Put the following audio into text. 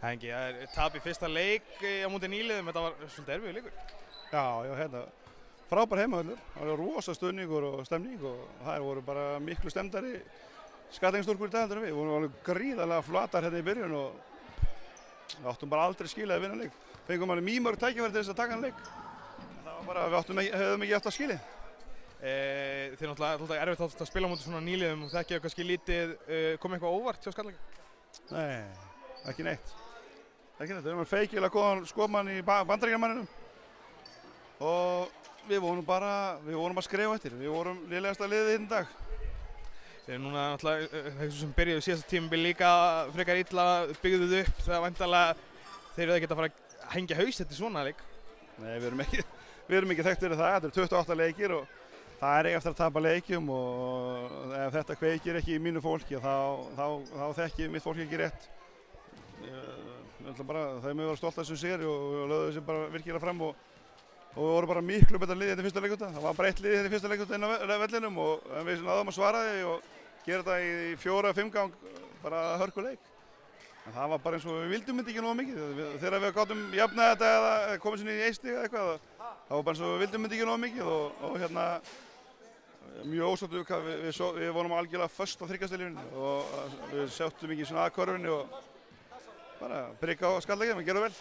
Hengi, það tap í fyrsta leik á móti nýliðum, þetta var svolítið erfiður leikur. Já, hérna, frábær heimavöllur, það var rosa stuðningur og stemning og það voru bara miklu stemdari Skallingstúlkur í dag heldur en við. Við vorum alveg gríðarlega flatar hérna í byrjun og við áttum bara aldrei skilið að vinna leik. Fengum alveg mýmörg tækifæri til þess að taka hann leik. Það var bara, við hefðum ekki eftir að skilið. Þið náttúrulega erfitt að spila á móti svona nýliðum og þekkið kannski lítið, kom eitthvað óvart hjá Skallinga? Nei, ekki neitt. Ekki neitt, við erum feikilega góðan skopmann í Bandaríkjamanninum og við vorum að skrifa eftir. Við vorum lélegasta liðið í dag. Þið eru núna náttúrulega, þeir sem byrjuðu síðasta tímabil líka frekar illa byggðuð upp, það væntanlega þeir eru ekkert að fara að hengja haus þetta í svona leik. Nei, við erum ekki þekkt fyrir það, þetta eru 28 leikir og það er eftir að tapa leikjum og ef þetta kveikir ekki í mínu fólki þá þekki mitt fólki ekki rétt. Þeir mjög vera stolt af þessum sigri og lögðu þessu bara virkilega fram og við vorum bara miklu betra liðið hérna í fyrsta leikluta. Það var bara eitt liðið hérna í fyrsta leikluta inn á vellinum og við náðum að svara því og gera þetta í 4-5 gang bara hörkuleik. En það var bara eins og við vildum þetta ekki nógu mikið. Þegar við gátum jafnað þetta eða komið sinni í 1 stig eða eitthvað, það var bara eins og við vildum þetta ekki nógu mikið og hérna mjög ósáttur við vorum algjörlega föst á þriggjastilinni og við sáttum ekki svona að körfunni og bara prikka á Skallagrími, við gerum vel.